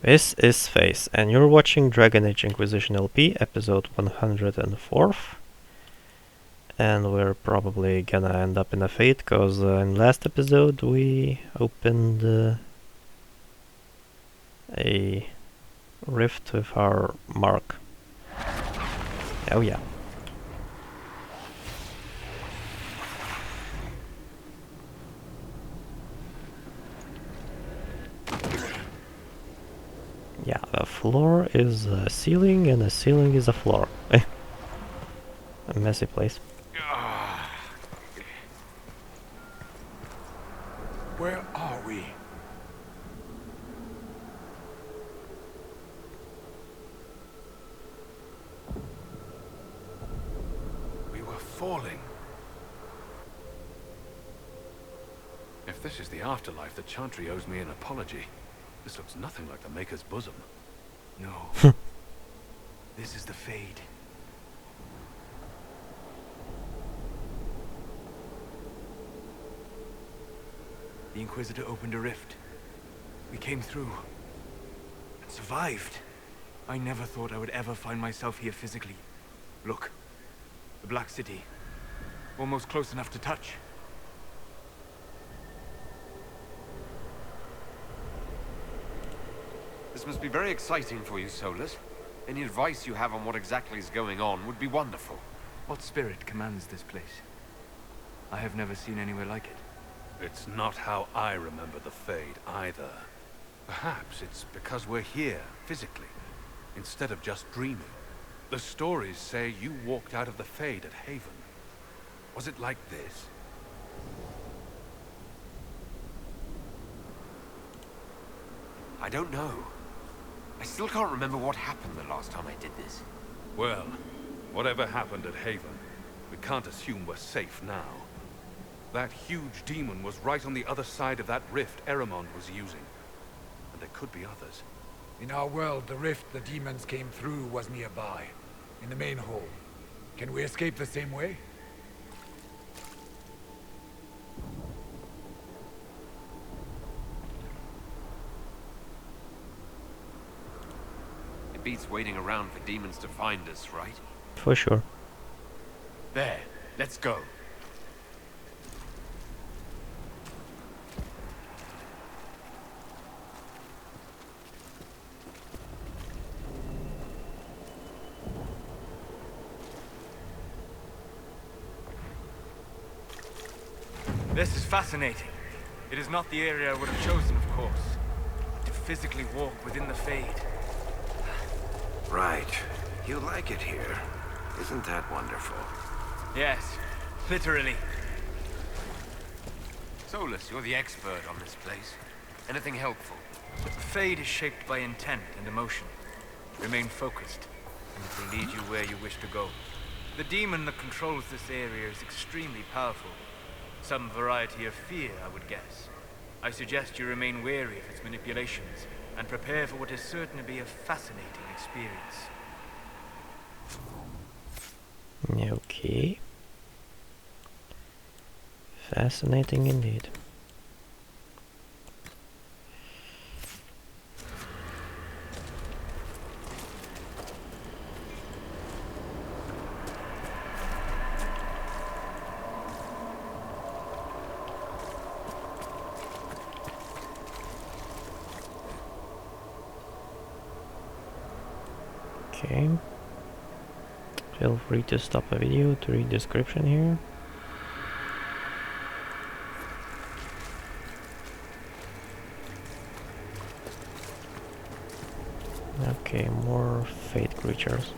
This is Face, and you're watching Dragon Age Inquisition LP, episode 104. And we're probably gonna end up in a fate, cause in last episode we opened a rift with our mark. Oh yeah. Yeah, a floor is a ceiling and a ceiling is a floor. A messy place. Where are we? We were falling. If this is the afterlife, the Chantry owes me an apology. This looks nothing like the Maker's bosom. No. This is the Fade. The Inquisitor opened a rift. We came through. And survived. I never thought I would ever find myself here physically. Look. The Black City. Almost close enough to touch. This must be very exciting for you, Solus. Any advice you have on what exactly is going on would be wonderful. What spirit commands this place? I have never seen anywhere like it. It's not how I remember the Fade, either. Perhaps it's because we're here, physically, instead of just dreaming. The stories say you walked out of the Fade at Haven. Was it like this? I don't know. I still can't remember what happened the last time I did this. Well, whatever happened at Haven, we can't assume we're safe now. That huge demon was right on the other side of that rift Eramond was using. And there could be others. In our world, the rift the demons came through was nearby, in the main hall. Can we escape the same way? It beats waiting around for demons to find us, right? For sure. There. Let's go. This is fascinating. It is not the area I would have chosen, of course. To physically walk within the Fade. Right. You like it here. Isn't that wonderful? Yes, literally. Solus, you're the expert on this place. Anything helpful? The Fade is shaped by intent and emotion. Remain focused, and it will lead you where you wish to go. The demon that controls this area is extremely powerful. Some variety of fear, I would guess. I suggest you remain wary of its manipulations, and prepare for what is certain to be a fascinating experience. Okay. Fascinating indeed. Okay. Feel free to stop the video to read the description here. Okay, more fate creatures.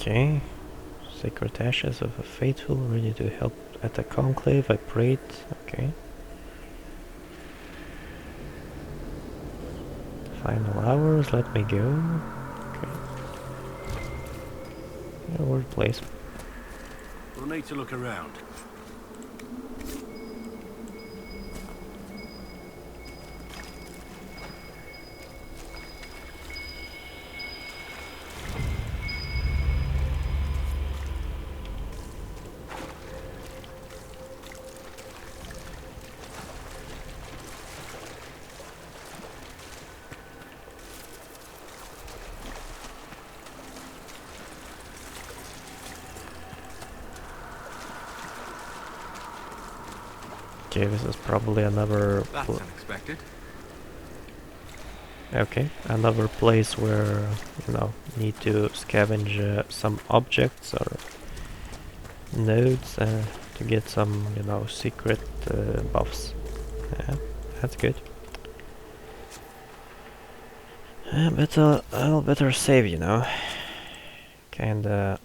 Okay. Sacred ashes of a faithful ready to help at the conclave. I prayed. Okay. Final hours, let me go. Okay. Yeah, word place. We'll need to look around. Okay, this is probably another... That's unexpected. Okay, another place where, you know, need to scavenge some objects or nodes to get some, you know, secret buffs. Yeah, that's good. But I'll better save, you know. Kinda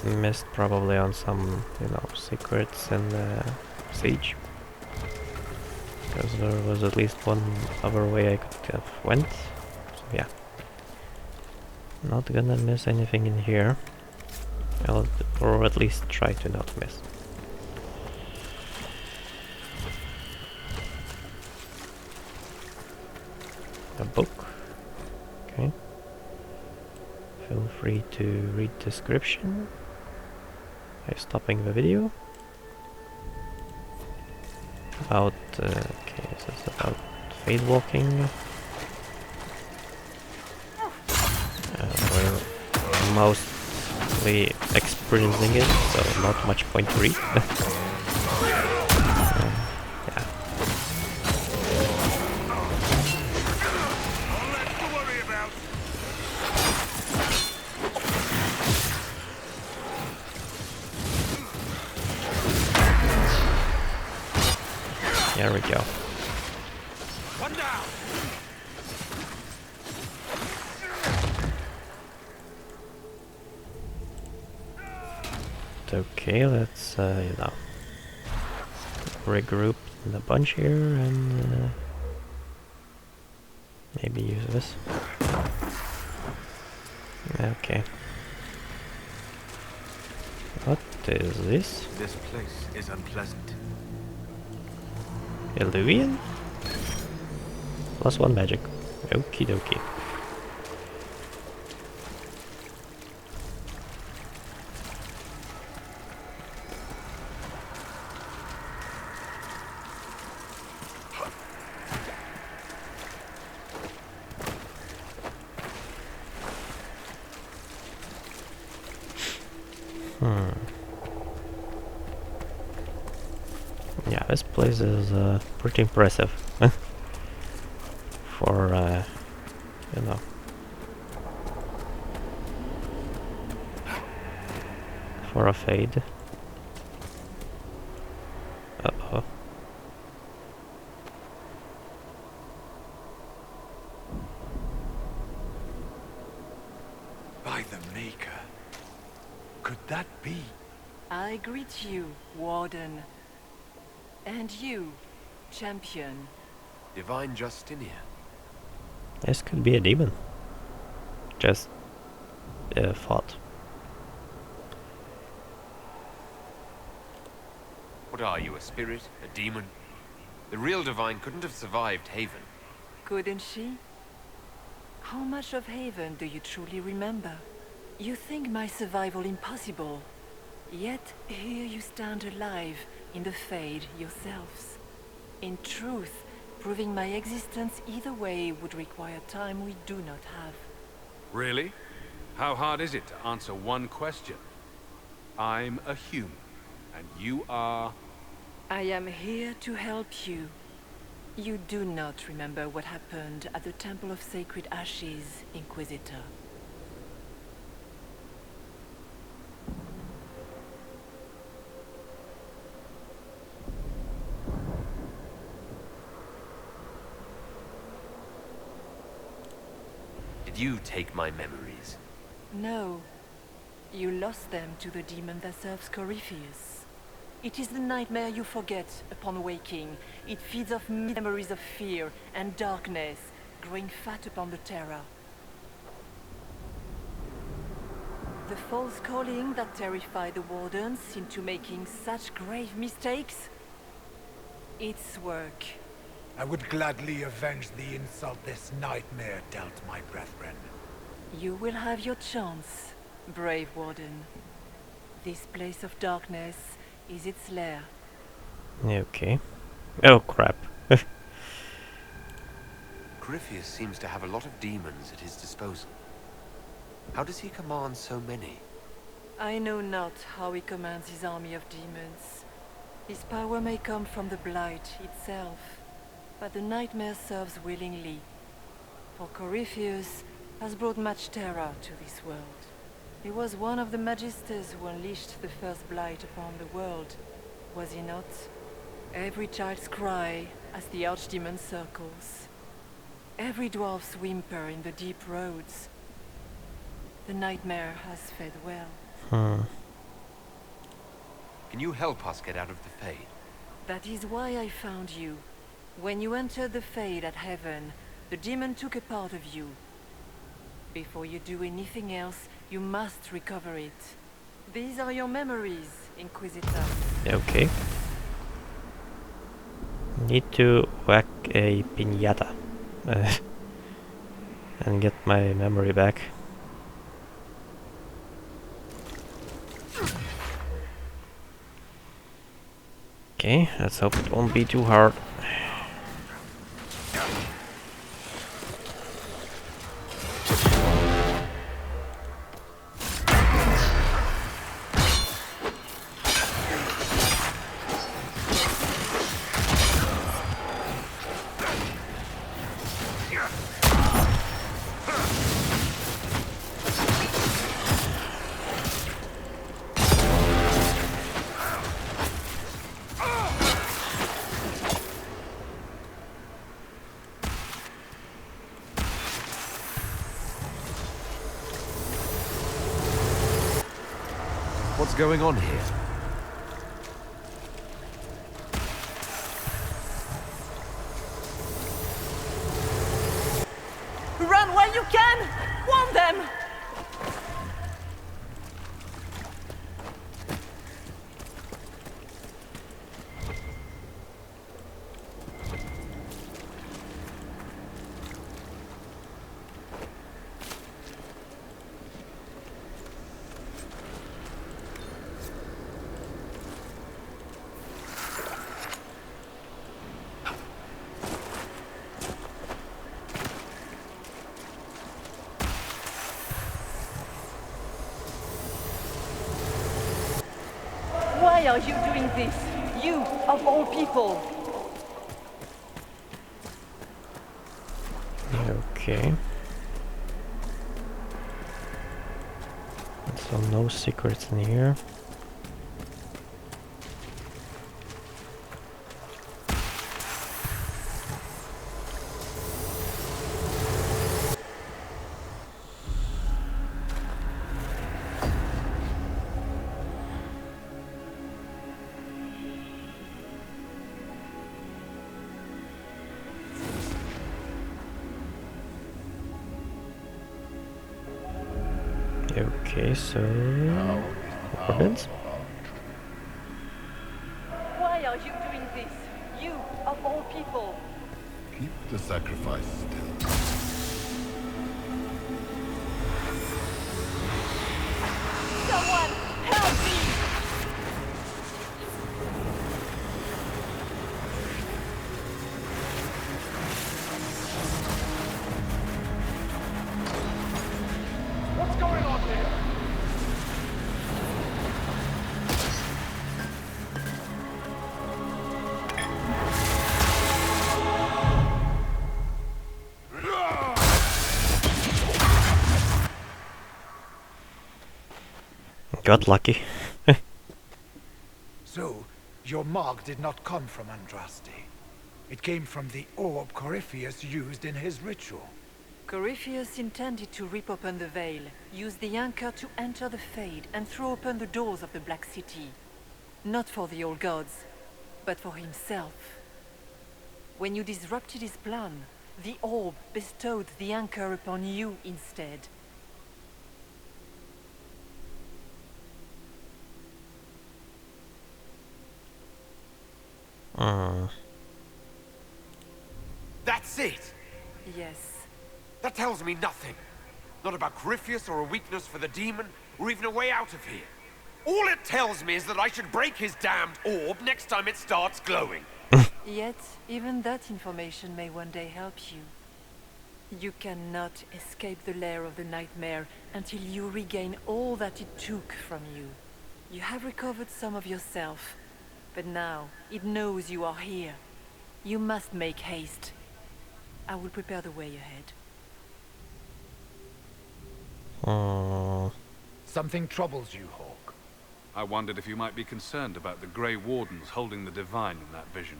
missed probably on some, you know, secrets in Siege. Because there was at least one other way I could have went. So yeah. Not gonna miss anything in here. Or at least try to not miss. A book. Okay. Feel free to read description by stopping the video. About, okay, this is about fade walking. We're mostly experiencing it, so not much point to read. Yeah. There we go. One down. Okay, let's, you know, regroup in a bunch here and maybe use this. Okay. What is this? This place is unpleasant. Illuvian? +1 magic. Okie dokie. Yeah, this place is pretty impressive. For, you know. For a fade. Uh-oh. By the Maker. Could that be? I greet you, Warden. And you, Champion. Divine Justinian. This could be a demon. Just fought. What are you, a spirit? A demon? The real Divine couldn't have survived Haven. Couldn't she? How much of Haven do you truly remember? You think my survival impossible. Yet, here you stand alive in the Fade yourselves. In truth, proving my existence either way would require time we do not have. Really? How hard is it to answer one question? I'm a human, and you are... I am here to help you. You do not remember what happened at the Temple of Sacred Ashes, Inquisitor. Did you take my memories? No. You lost them to the demon that serves Corypheus. It is the nightmare you forget upon waking. It feeds off memories of fear and darkness. growing fat upon the terror. The false calling that terrified the wardens into making such grave mistakes? It's work. I would gladly avenge the insult this nightmare dealt my brethren. You will have your chance, brave warden. This place of darkness is its lair. Okay. Oh crap. Corypheus seems to have a lot of demons at his disposal. How does he command so many? I know not how he commands his army of demons. His power may come from the Blight itself, but the nightmare serves willingly. For Corypheus has brought much terror to this world. He was one of the Magisters who unleashed the first Blight upon the world, was he not? Every child's cry as the archdemon circles. Every dwarf's whimper in the deep roads. The nightmare has fed well. Can you help us get out of the Fade? That is why I found you. When you entered the Fade at Heaven, the demon took a part of you. Before you do anything else, you must recover it. These are your memories, Inquisitor. Okay. Need to whack a piñata and get my memory back. Okay, let's hope it won't be too hard. What's going on here? Run while you can! Warn them! Why are you doing this? You, of all people! Okay. So no secrets in here. Okay, so wardens? Why are you doing this? You, of all people! Keep the sacrifice still. Someone, help me! What's going on here? Got lucky. So, your mark did not come from Andraste. It came from the orb Corypheus used in his ritual. Corypheus intended to rip open the veil, use the anchor to enter the Fade, and throw open the doors of the Black City. Not for the old gods, but for himself. When you disrupted his plan, The orb bestowed the anchor upon you instead. That's it! Yes. That tells me nothing. Not about Gryphius or a weakness for the demon, or even a way out of here. All it tells me is that I should break his damned orb next time it starts glowing. Yet, even that information may one day help you. You cannot escape the lair of the nightmare until you regain all that it took from you. You have recovered some of yourself, but now it knows you are here. You must make haste. I will prepare the way ahead. Something troubles you, Hawk. I wondered if you might be concerned about the Grey Wardens holding the Divine in that vision.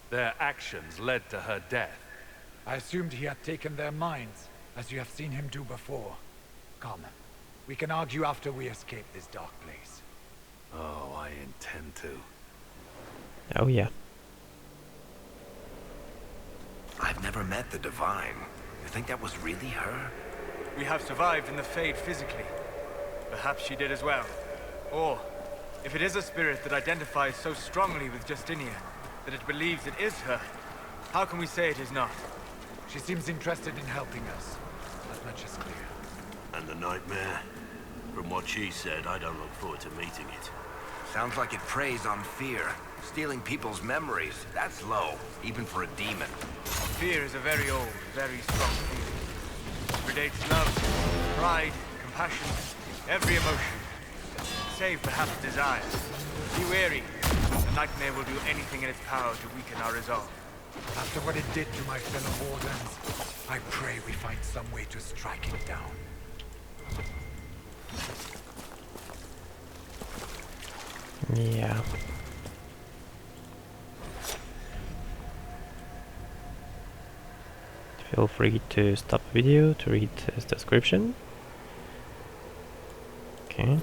Their actions led to her death. I assumed he had taken their minds, as you have seen him do before. Come, we can argue after we escape this dark place. Oh, I intend to. Oh yeah. I've never met the Divine. You think that was really her? We have survived in the Fade physically. Perhaps she did as well. Or, if it is a spirit that identifies so strongly with Justinia, that it believes it is her, how can we say it is not? She seems interested in helping us. As much as clear. And the nightmare? From what she said, I don't look forward to meeting it. Sounds like it preys on fear. Stealing people's memories. That's low, even for a demon. Fear is a very old, very strong feeling. It predates love, pride, compassion, every emotion. Save perhaps desire. Be wary. The nightmare will do anything in its power to weaken our resolve. After what it did to my fellow Wardens, I pray we find some way to strike it down. Yeah. Feel free to stop the video to read his description. Okay.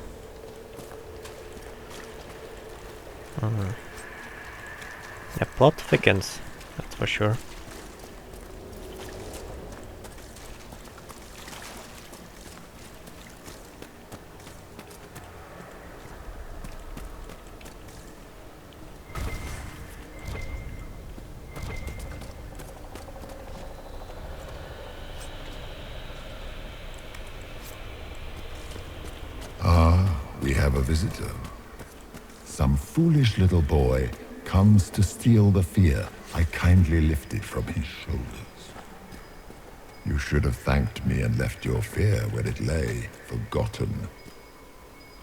Yeah, plot thickens, that's for sure. We have a visitor. Some foolish little boy comes to steal the fear I kindly lifted from his shoulders. You should have thanked me and left your fear where it lay, forgotten.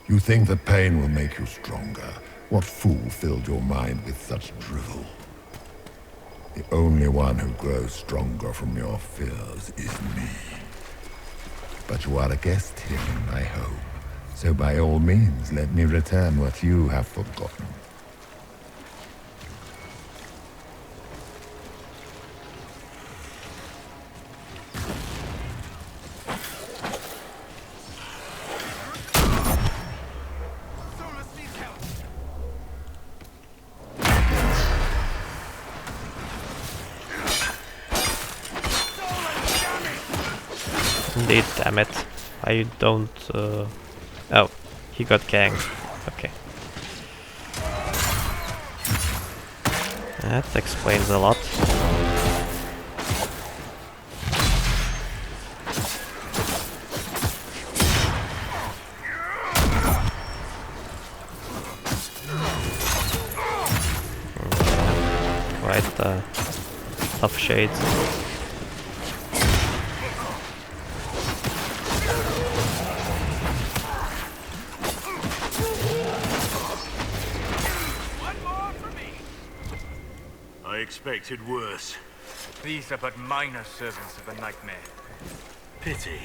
You think the pain will make you stronger. What fool filled your mind with such drivel? The only one who grows stronger from your fears is me. But you are a guest here in my home. So by all means, let me return what you have forgotten. Indeed, damn it. I don't... Oh, he got ganged. Okay. That explains a lot. Quite tough shades. I expected worse. These are but minor servants of the nightmare. Pity.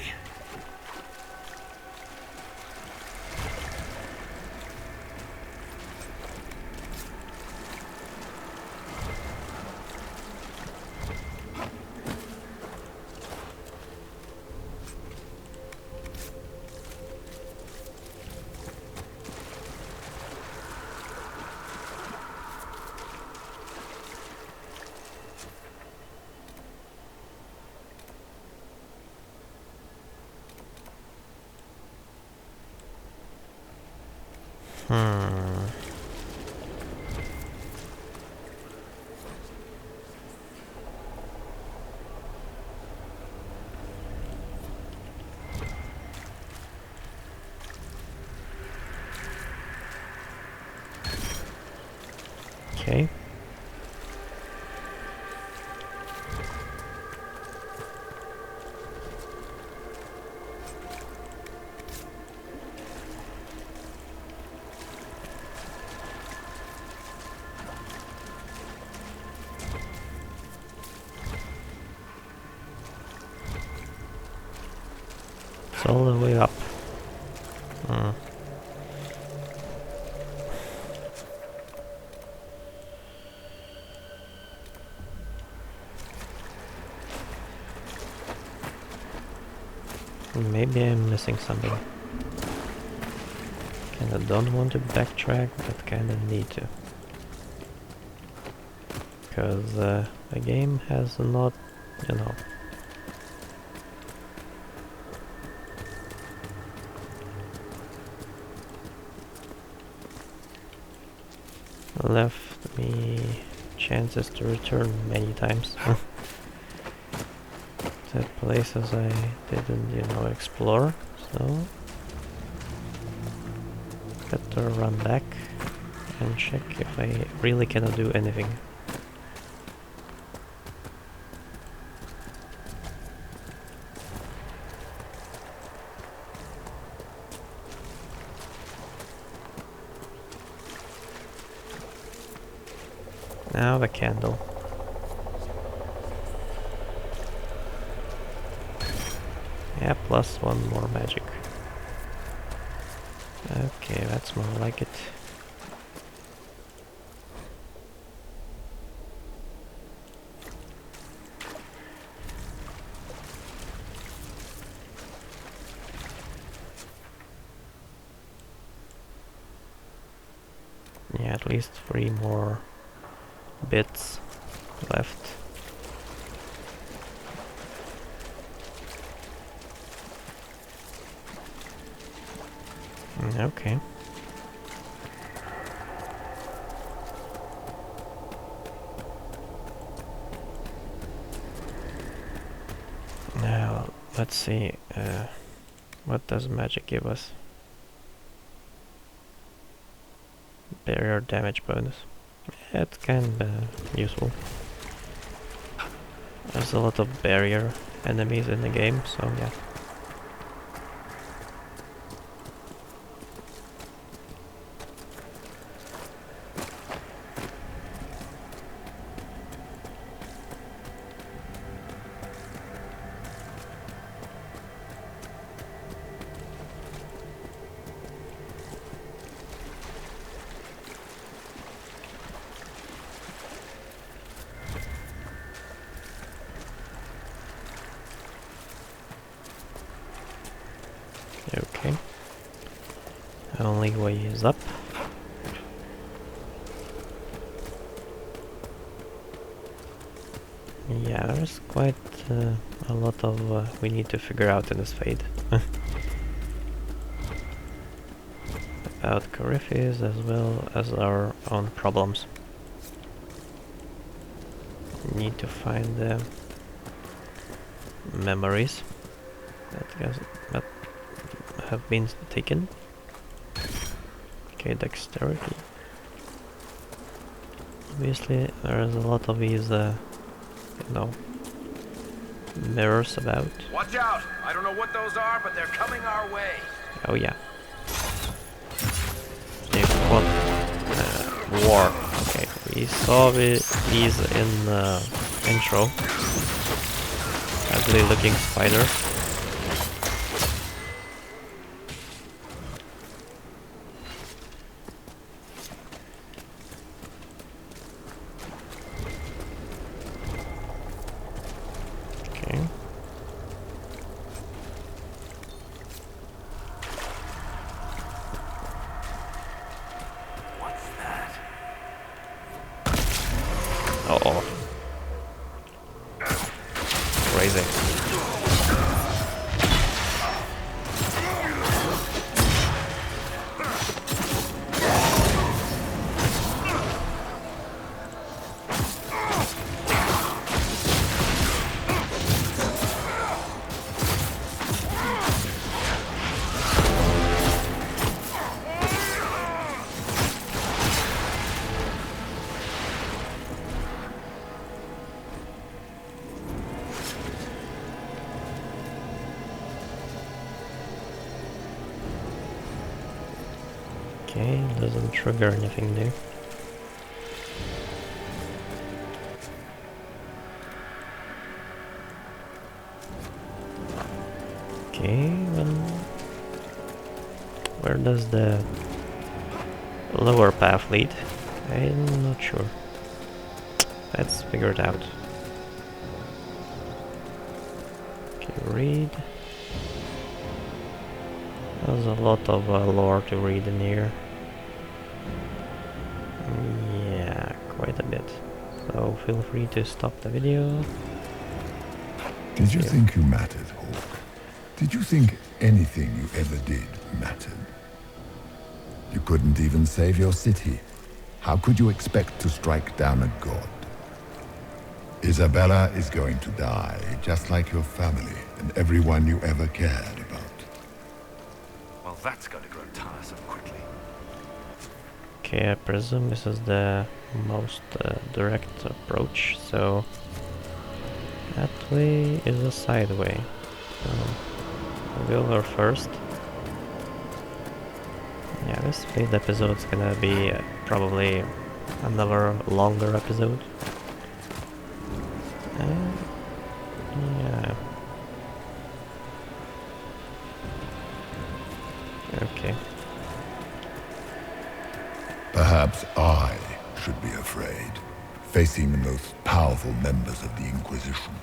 It's all the way up. Hmm. Maybe I'm missing something. Kinda don't want to backtrack, but kinda need to. Because the game has not, you know... left me chances to return many times. To places I didn't, you know, explore, so... better run back and check if I really cannot do anything. Now the candle. Yeah, plus one more magic. Okay, that's more like it. Yeah, at least 3 more bits left. Okay. Now, let's see, what does magic give us? Barrier damage bonus. Yeah, it's kinda useful. There's a lot of barrier enemies in the game, so yeah. Okay. Only way is up. Yeah, there's quite a lot of we need to figure out in this fade. About Corypheus as well as our own problems. Need to find the memories that have been taken. Okay, dexterity. Obviously, there's a lot of these, you know, mirrors about. Watch out! I don't know what those are, but they're coming our way. Oh yeah. What? War. Okay, we saw these in the intro. Ugly looking spider. Okay. What's that? Uh-oh. Crazy. Okay, doesn't trigger anything new. Okay, well, where does the lower path lead? I'm not sure. Let's figure it out. Okay, read. There's a lot of lore to read in here. Yeah, quite a bit. So feel free to stop the video. Did you think you mattered, Hawk? Did you think anything you ever did mattered? You couldn't even save your city. How could you expect to strike down a god? Isabella is going to die, just like your family and everyone you ever cared about. Well, that's going to grow tiresome quickly. Okay, I presume this is the most direct approach, so that way is a side way. So I'll go over first. Yeah, this 5th episode's gonna be probably another longer episode. Yeah. Okay. Perhaps I should be afraid, facing the most powerful members of the Inquisition.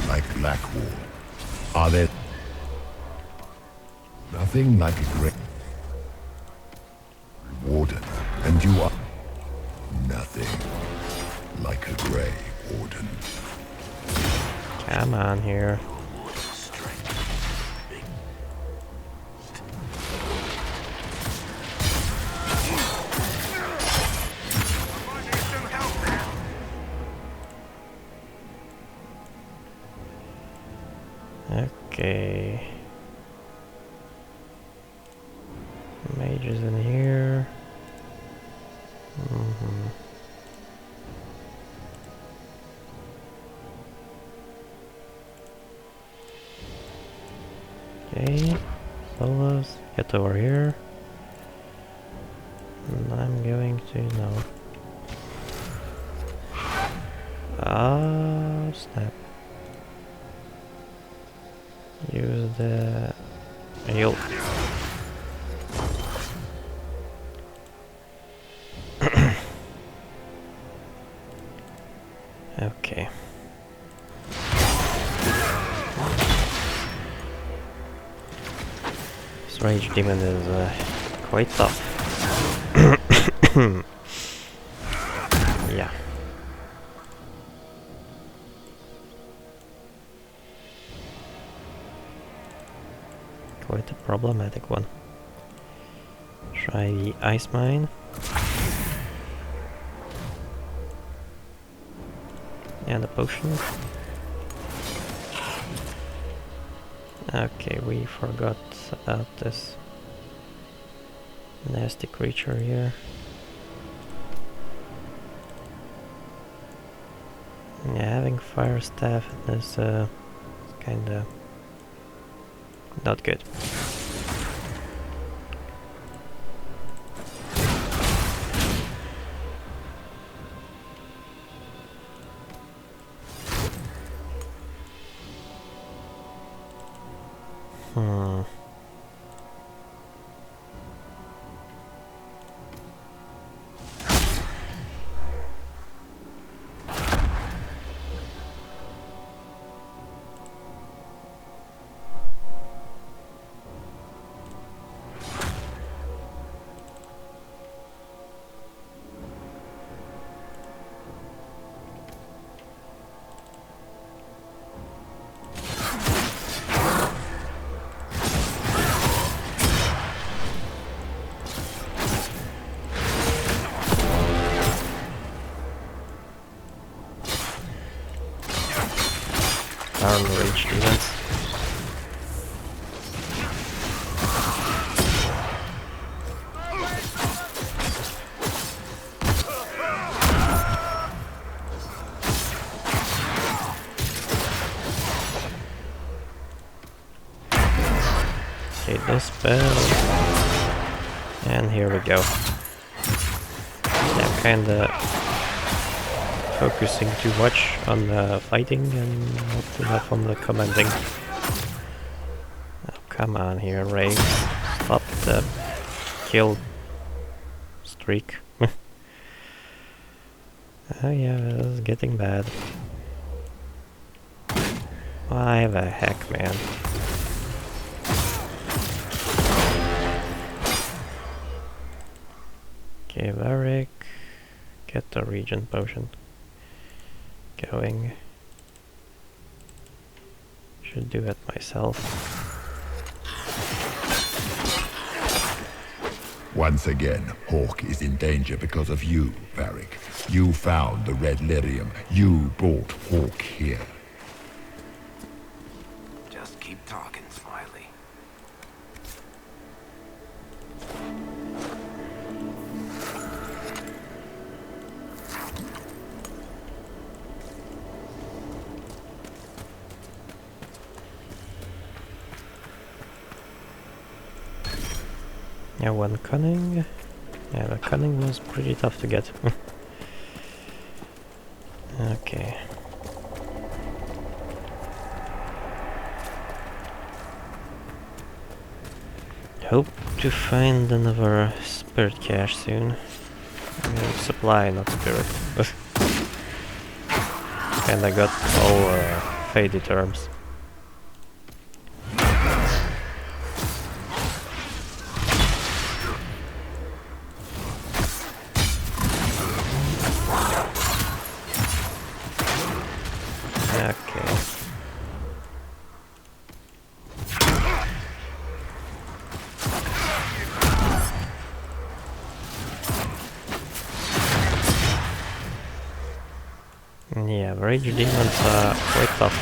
Like Blackwall, are there nothing like a great warden, and you are nothing like a Grey Warden. Come on here. Okay. Mage is in here. Okay, Solas, get over here. And I'm going to know. Ah, snap. Use the heal. Okay. This rage demon is quite tough. Yeah. Quite a problematic one. Try the ice mine. And a potion. Okay, we forgot about this nasty creature here. Yeah, having fire staff is kinda not good. Darn rage demons. Okay, this spell. And here we go. Yeah, kinda focusing too much on fighting and not enough on the commanding. Oh, come on here, Ray. Stop the kill streak. Oh yeah, this is getting bad. Why the heck, man? Okay, Varric, get the regen potion going. Should do it myself. Once again, Hawk is in danger because of you, Varric. You found the red lyrium. You brought Hawk here. Just keep talking, Smiley. Yeah, one cunning. Yeah, the cunning was pretty tough to get. Okay. Hope to find another spirit cache soon. I mean, supply, not spirit. And I got all faded terms. Okay. Yeah, rage demons are quite tough.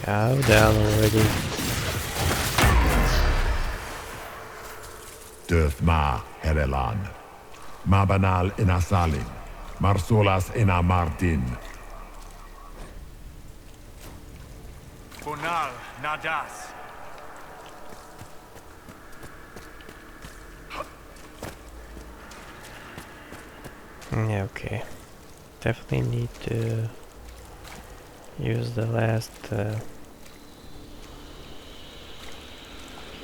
Cow down already. Döthma Herelan. Mabanal Inasalin. Marsolas Ina Martin. Bonal Nadas. Yeah, okay. Definitely need to use the last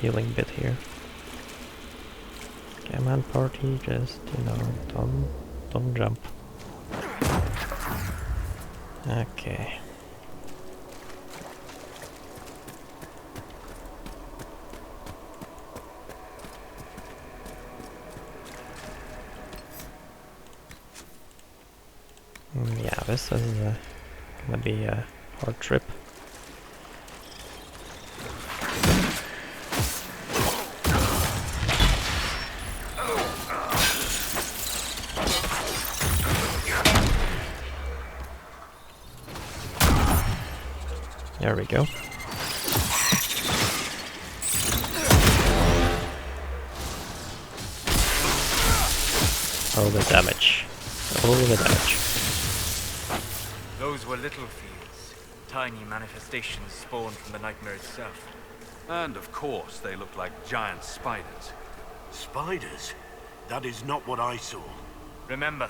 healing bit here. Come on, party, just, you know, don't jump. Okay. Yeah, this is gonna be a hard trip. There we go. All the damage. All the damage. Those were little fields, tiny manifestations spawned from the nightmare itself. And of course, they look like giant spiders. Spiders? That is not what I saw. Remember,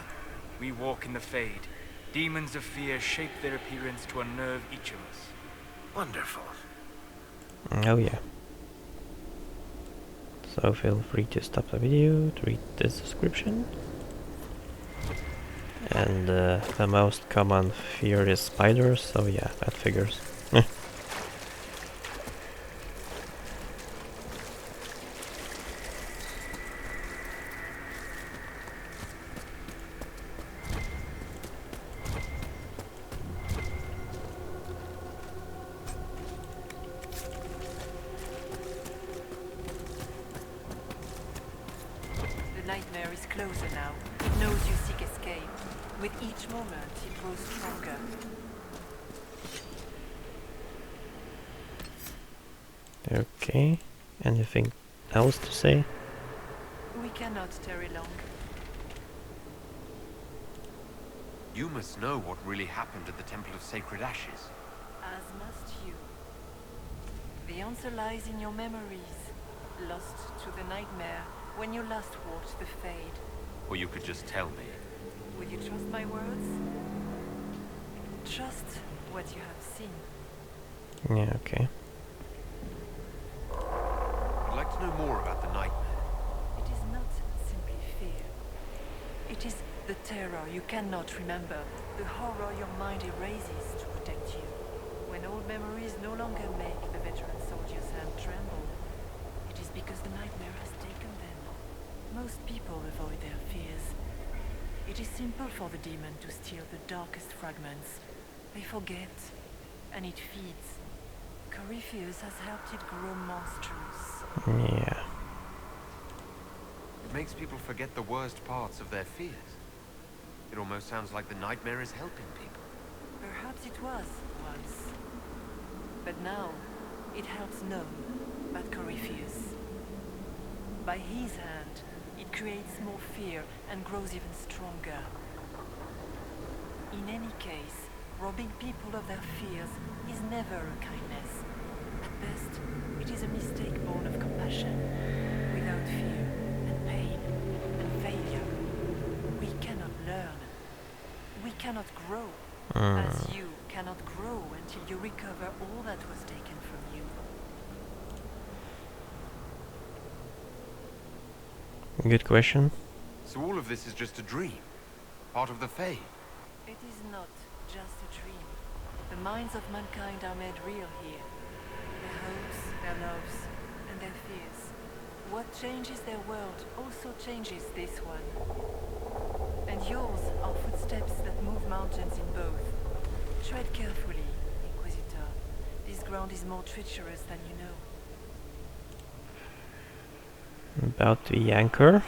we walk in the Fade. Demons of fear shape their appearance to unnerve each of us. Wonderful. Oh yeah. So feel free to stop the video to read this description. And the most common fear is spiders, so yeah, that figures. The nightmare is closer now. It knows you seek escape. With each moment, it grows stronger. Okay, anything else to say? We cannot tarry long. You must know what really happened at the Temple of Sacred Ashes. As must you. The answer lies in your memories, lost to the nightmare when you last walked the Fade. Or you could just tell me. Will you trust my words? Trust what you have seen. Yeah, okay. I'd like to know more about the nightmare. It is not simply fear. It is the terror you cannot remember, the horror your mind erases to protect you. When old memories no longer make the veteran soldier's hand tremble, it is because the nightmare has taken them. Most people avoid their fears. It is simple for the demon to steal the darkest fragments. They forget, and it feeds. Corypheus has helped it grow monstrous. Yeah. It makes people forget the worst parts of their fears. It almost sounds like the nightmare is helping people. Perhaps it was once. But now, it helps none but Corypheus. By his hand, it creates more fear and grows even stronger. In any case, robbing people of their fears is never a kindness. At best, it is a mistake born of compassion. Without fear, and pain, and failure, we cannot learn. We cannot grow. As you cannot grow until you recover all that was taken from you. Good question. So all of this is just a dream? Part of the Fade? It is not just a dream. The minds of mankind are made real here. Their hopes, their loves, and their fears. What changes their world also changes this one. And yours are footsteps that move mountains in both. Tread carefully, Inquisitor. This ground is more treacherous than you know. About the anchor.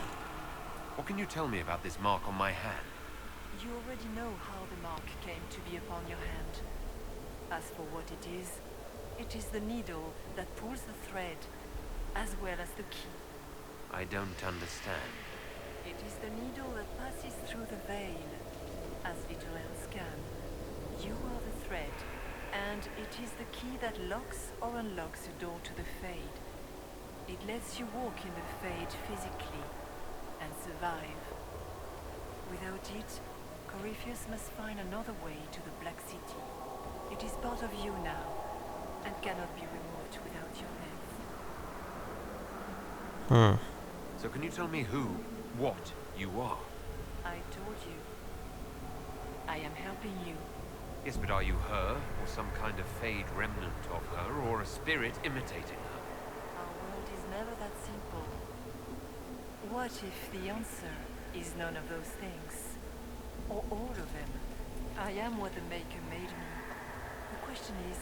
What can you tell me about this mark on my hand? You already know how the mark came to be upon your hand. As for what it is the needle that pulls the thread, as well as the key. I don't understand. It is the needle that passes through the veil, as little else can. You are the thread, and it is the key that locks or unlocks a door to the Fade. It lets you walk in the Fade physically, and survive. Without it, Corypheus must find another way to the Black City. It is part of you now, and cannot be removed without your death. So can you tell me who, what you are? I told you. I am helping you. Yes, but are you her, or some kind of Fade remnant of her, or a spirit imitating her? Our world is never that simple. What if the answer is none of those things? Or all of them? I am what the Maker made me. The question is,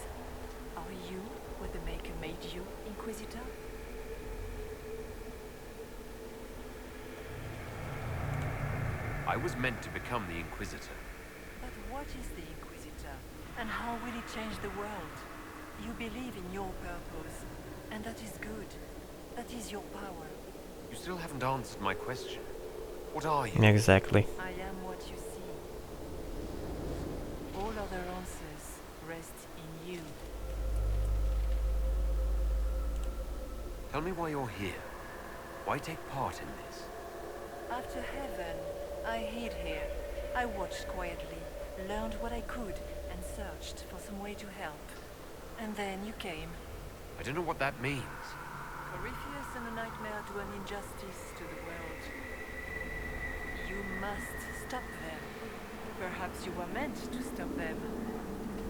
are you what the Maker made you, Inquisitor? I was meant to become the Inquisitor. But what is the Inquisitor? And how will it change the world? You believe in your purpose, and that is good. That is your power. You still haven't answered my question. What are you? Exactly. I am what you see. All other answers rest in you. Tell me why you're here. Why take part in this? After heaven, I hid here. I watched quietly, learned what I could, and searched for some way to help. And then you came. I don't know what that means. Corypheus and the Nightmare do an injustice to the world. You must stop them. Perhaps you were meant to stop them.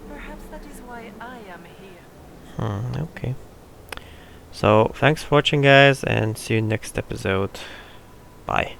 Perhaps that is why I am here. Okay. So, thanks for watching, guys, and see you next episode. Bye.